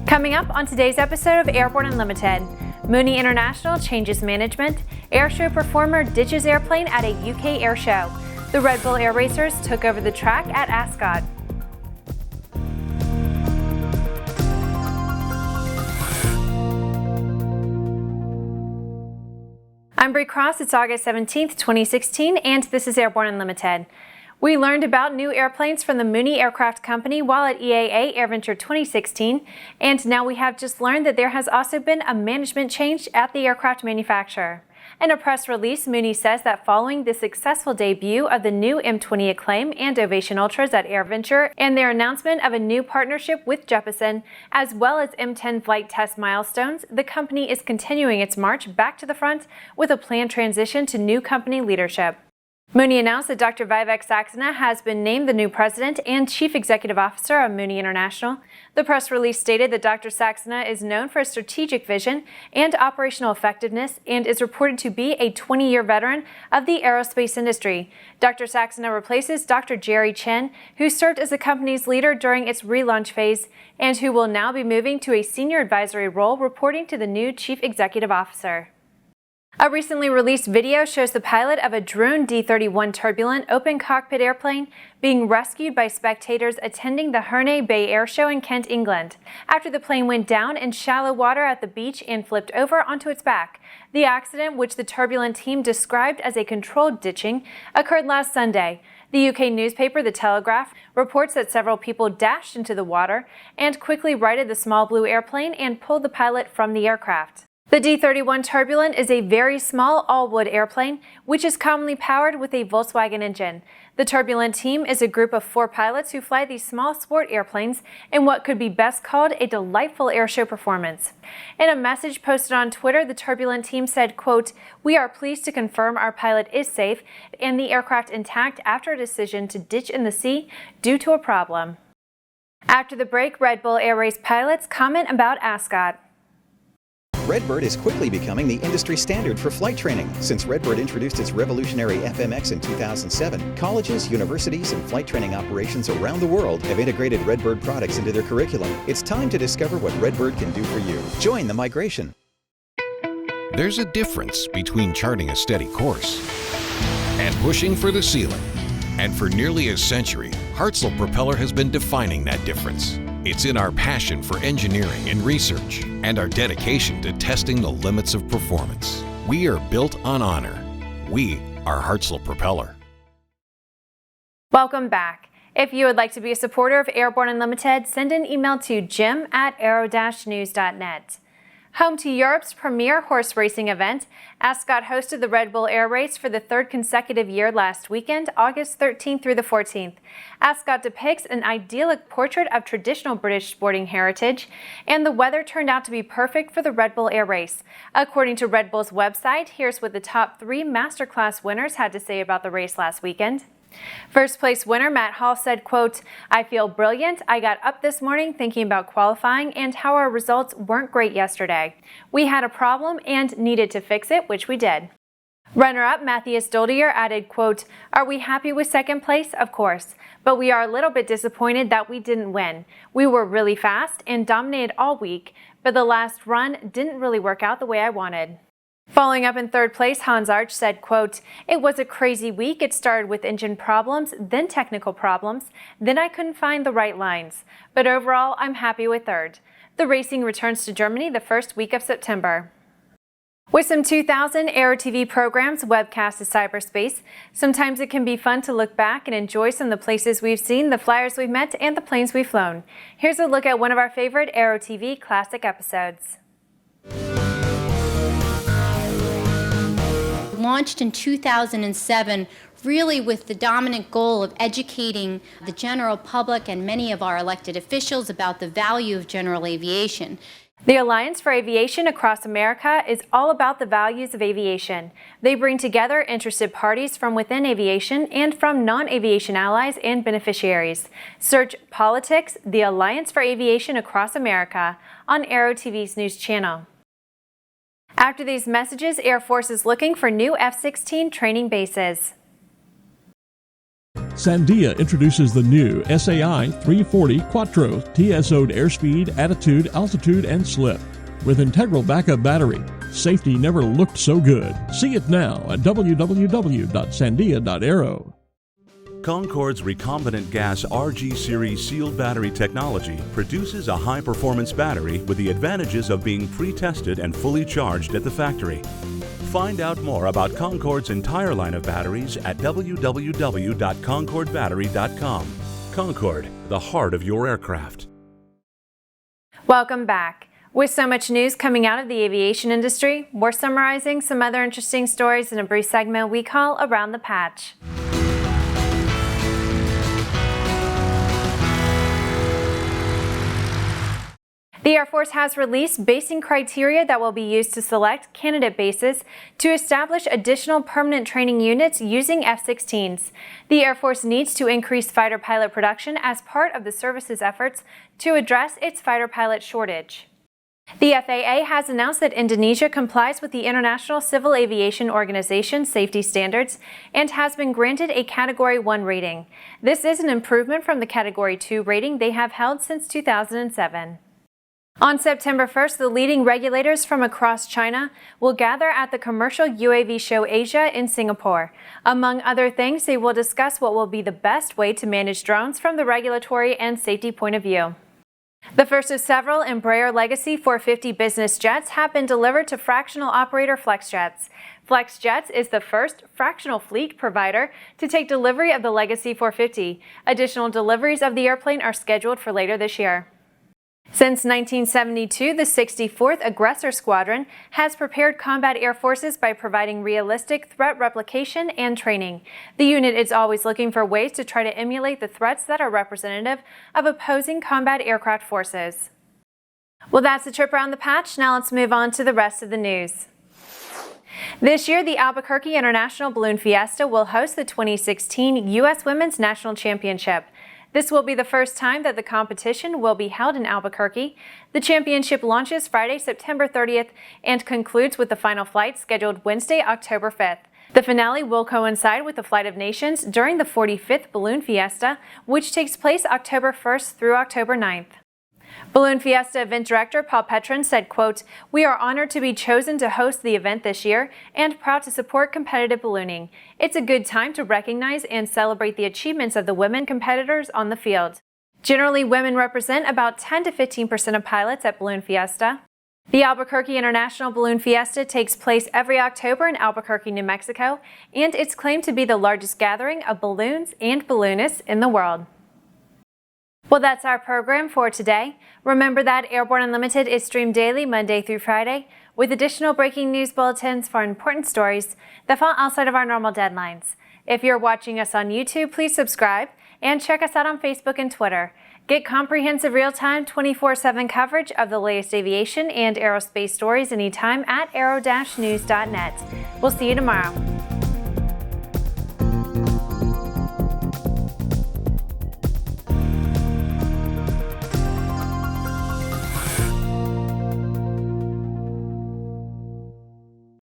Coming up on today's episode of Airborne Unlimited, Mooney International changes management, Airshow performer ditches airplane at a UK air show, the Red Bull Air Racers took over the track at Ascot. I'm Bree Cross, it's August 17th, 2016, and this is Airborne Unlimited. We learned about new airplanes from the Mooney Aircraft Company while at EAA AirVenture 2016, and now we have just learned that there has also been a management change at the aircraft manufacturer. In a press release, Mooney says that following the successful debut of the new M20 Acclaim and Ovation Ultras at AirVenture and their announcement of a new partnership with Jeppesen, as well as M10 flight test milestones, the company is continuing its march back to the front with a planned transition to new company leadership. Mooney announced that Dr. Vivek Saxena has been named the new president and chief executive officer of Mooney International. The press release stated that Dr. Saxena is known for his strategic vision and operational effectiveness and is reported to be a 20-year veteran of the aerospace industry. Dr. Saxena replaces Dr. Jerry Chen, who served as the company's leader during its relaunch phase and who will now be moving to a senior advisory role reporting to the new chief executive officer. A recently released video shows the pilot of a Druine D31 Turbulent open-cockpit airplane being rescued by spectators attending the Herne Bay Air Show in Kent, England, after the plane went down in shallow water at the beach and flipped over onto its back. The accident, which the Turbulent Team described as a controlled ditching, occurred last Sunday. The UK newspaper The Telegraph reports that several people dashed into the water and quickly righted the small blue airplane and pulled the pilot from the aircraft. The D31 Turbulent is a very small all-wood airplane, which is commonly powered with a Volkswagen engine. The Turbulent Team is a group of 4 pilots who fly these small sport airplanes in what could be best called a delightful airshow performance. In a message posted on Twitter, the Turbulent Team said, quote, "We are pleased to confirm our pilot is safe and the aircraft intact after a decision to ditch in the sea due to a problem." After the break, Red Bull Air Race pilots comment about Ascot. Redbird is quickly becoming the industry standard for flight training. Since Redbird introduced its revolutionary FMX in 2007, colleges, universities, and flight training operations around the world have integrated Redbird products into their curriculum. It's time to discover what Redbird can do for you. Join the migration. There's a difference between charting a steady course and pushing for the ceiling. And for nearly a century, Hartzell Propeller has been defining that difference. It's in our passion for engineering and research and our dedication to testing the limits of performance. We are built on honor. We are Hartzell Propeller. Welcome back. If you would like to be a supporter of Airborne Unlimited, send an email to jim@aero-news.net. Home to Europe's premier horse racing event, Ascot hosted the Red Bull Air Race for the 3rd consecutive year last weekend, August 13th through the 14th. Ascot depicts an idyllic portrait of traditional British sporting heritage, and the weather turned out to be perfect for the Red Bull Air Race. According to Red Bull's website, here's what the top 3 masterclass winners had to say about the race last weekend. First place winner Matt Hall said, quote, "I feel brilliant. I got up this morning thinking about qualifying and how our results weren't great yesterday. We had a problem and needed to fix it, which we did." Runner-up Matthias Doldier added, quote, "Are we happy with second place? Of course. But we are a little bit disappointed that we didn't win. We were really fast and dominated all week, but the last run didn't really work out the way I wanted." Following up in 3rd place, Hans Arch said, quote, "It was a crazy week. It started with engine problems, then technical problems, then I couldn't find the right lines. But overall, I'm happy with 3rd. The racing returns to Germany the 1st week of September." With some 2,000 Aero-TV programs webcast to cyberspace, sometimes it can be fun to look back and enjoy some of the places we've seen, the flyers we've met, and the planes we've flown. Here's a look at one of our favorite Aero-TV classic episodes. Launched in 2007, really with the dominant goal of educating the general public and many of our elected officials about the value of general aviation. The Alliance for Aviation across America is all about the values of aviation. They bring together interested parties from within aviation and from non-aviation allies and beneficiaries. Search Politics, the Alliance for Aviation across America on Aero-TV's news channel. After these messages, Air Force is looking for new F-16 training bases. Sandia introduces the new SAI 340 Quattro TSO'd airspeed, attitude, altitude, and slip. With integral backup battery, safety never looked so good. See it now at www.sandia.aero. Concorde's recombinant gas RG series sealed battery technology produces a high-performance battery with the advantages of being pre-tested and fully charged at the factory. Find out more about Concorde's entire line of batteries at www.concordebattery.com. Concorde, the heart of your aircraft. Welcome back. With so much news coming out of the aviation industry, we're summarizing some other interesting stories in a brief segment we call Around the Patch. The Air Force has released basing criteria that will be used to select candidate bases to establish additional permanent training units using F-16s. The Air Force needs to increase fighter pilot production as part of the service's efforts to address its fighter pilot shortage. The FAA has announced that Indonesia complies with the International Civil Aviation Organization safety standards and has been granted a Category 1 rating. This is an improvement from the Category 2 rating they have held since 2007. On September 1st, the leading regulators from across China will gather at the commercial UAV show Asia in Singapore. Among other things, they will discuss what will be the best way to manage drones from the regulatory and safety point of view. The first of several Embraer Legacy 450 business jets have been delivered to fractional operator FlexJets. FlexJets is the first fractional fleet provider to take delivery of the Legacy 450. Additional deliveries of the airplane are scheduled for later this year. Since 1972, the 64th Aggressor Squadron has prepared combat air forces by providing realistic threat replication and training. The unit is always looking for ways to try to emulate the threats that are representative of opposing combat aircraft forces. Well, that's the trip around the patch. Now let's move on to the rest of the news. This year, the Albuquerque International Balloon Fiesta will host the 2016 U.S. Women's National Championship. This will be the first time that the competition will be held in Albuquerque. The championship launches Friday, September 30th and concludes with the final flight scheduled Wednesday, October 5th. The finale will coincide with the Flight of Nations during the 45th Balloon Fiesta, which takes place October 1st through October 9th. Balloon Fiesta event director Paul Petron said, quote, "We are honored to be chosen to host the event this year and proud to support competitive ballooning. It's a good time to recognize and celebrate the achievements of the women competitors on the field. Generally, women represent about 10 to 15% of pilots at Balloon Fiesta. The Albuquerque International Balloon Fiesta takes place every October in Albuquerque, New Mexico, and it's claimed to be the largest gathering of balloons and balloonists in the world." Well, that's our program for today. Remember that Airborne Unlimited is streamed daily Monday through Friday with additional breaking news bulletins for important stories that fall outside of our normal deadlines. If you're watching us on YouTube, please subscribe and check us out on Facebook and Twitter. Get comprehensive real-time 24/7 coverage of the latest aviation and aerospace stories anytime at aero-news.net. We'll see you tomorrow.